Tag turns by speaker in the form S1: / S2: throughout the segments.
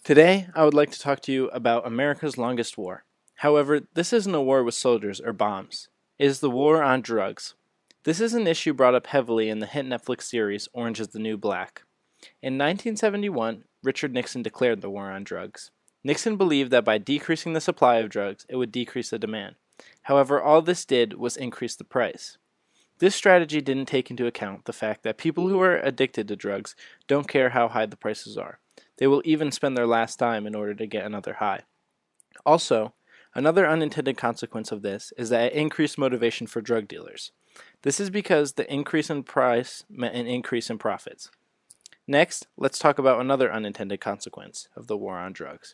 S1: Today, I would like to talk to you about America's longest war. However, this isn't a war with soldiers or bombs. It is the war on drugs. This is an issue brought up heavily in the hit Netflix series Orange is the New Black. In 1971, Richard Nixon declared the war on drugs. Nixon believed that by decreasing the supply of drugs, it would decrease the demand. However, all this did was increase the price. This strategy didn't take into account the fact that people who are addicted to drugs don't care how high the prices are. They will even spend their last dime in order to get another high. Also, another unintended consequence of this is that it increased motivation for drug dealers. This is because the increase in price meant an increase in profits. Next, let's talk about another unintended consequence of the war on drugs.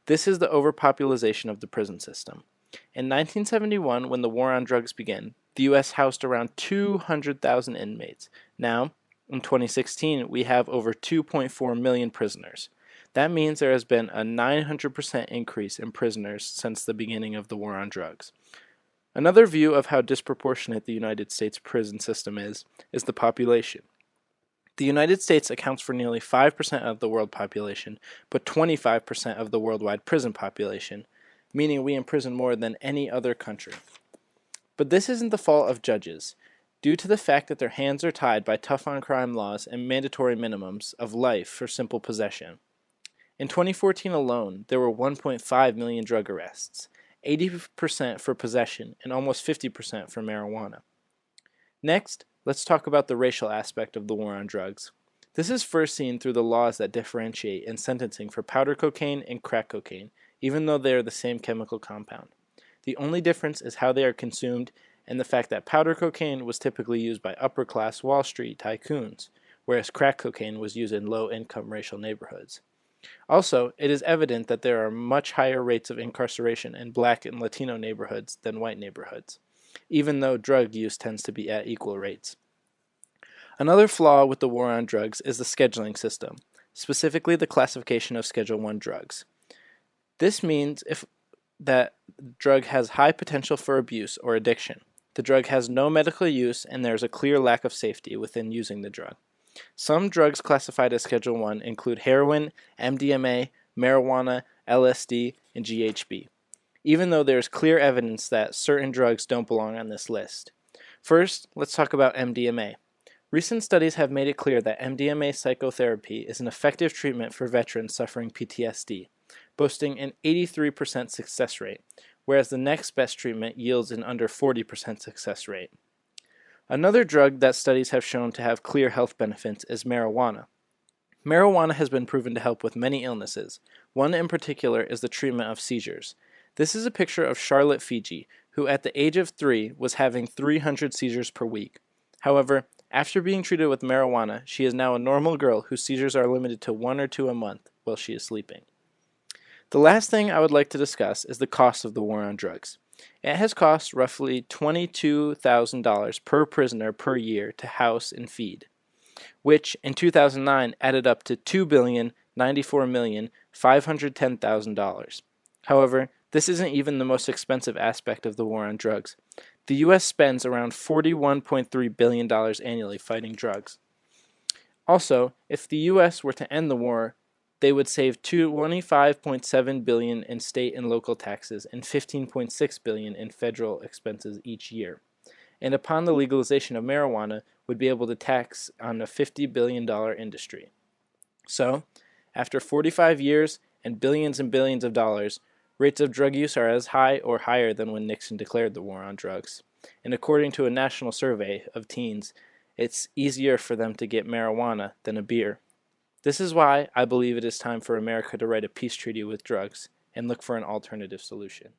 S1: This is the overpopulation of the prison system. In 1971, when the war on drugs began, the U.S. housed around 200,000 inmates. Now, in 2016, we have over 2.4 million prisoners. That means there has been a 900% increase in prisoners since the beginning of the war on drugs. Another view of how disproportionate the United States prison system is the population. The United States accounts for nearly 5% of the world population, but 25% of the worldwide prison population, meaning we imprison more than any other country. But this isn't the fault of judges, due to the fact that their hands are tied by tough on crime laws and mandatory minimums of life for simple possession. In 2014 alone, there were 1.5 million drug arrests, 80% for possession and almost 50% for marijuana. Next, let's talk about the racial aspect of the war on drugs. This is first seen through the laws that differentiate in sentencing for powder cocaine and crack cocaine, even though they are the same chemical compound. The only difference is how they are consumed and the fact that powder cocaine was typically used by upper-class Wall Street tycoons, whereas crack cocaine was used in low-income racial neighborhoods. Also, it is evident that there are much higher rates of incarceration in black and Latino neighborhoods than white neighborhoods, even though drug use tends to be at equal rates. Another flaw with the war on drugs is the scheduling system, specifically the classification of Schedule I drugs. This means if that drug has high potential for abuse or addiction. The drug has no medical use and there is a clear lack of safety within using the drug. Some drugs classified as Schedule I include heroin, MDMA, marijuana, LSD, and GHB, even though there is clear evidence that certain drugs don't belong on this list. First, let's talk about MDMA. Recent studies have made it clear that MDMA psychotherapy is an effective treatment for veterans suffering PTSD, boasting an 83% success rate, whereas the next best treatment yields an under 40% success rate. Another drug that studies have shown to have clear health benefits is marijuana. Marijuana has been proven to help with many illnesses. One in particular is the treatment of seizures. This is a picture of Charlotte Fiji, who at the age of 3 was having 300 seizures per week. However, after being treated with marijuana, she is now a normal girl whose seizures are limited to 1 or 2 a month while she is sleeping. The last thing I would like to discuss is the cost of the war on drugs. It has cost roughly $22,000 per prisoner per year to house and feed, which in 2009 added up to $2,094,510,000. However, this isn't even the most expensive aspect of the war on drugs. The U.S. spends around $41.3 billion annually fighting drugs. Also, if the U.S. were to end the war, they would save $25.7 billion in state and local taxes and $15.6 billion in federal expenses each year. And upon the legalization of marijuana, would be able to tax on a $50 billion industry. So, after 45 years and billions of dollars, rates of drug use are as high or higher than when Nixon declared the war on drugs. And according to a national survey of teens, it's easier for them to get marijuana than a beer. This is why I believe it is time for America to write a peace treaty with drugs and look for an alternative solution.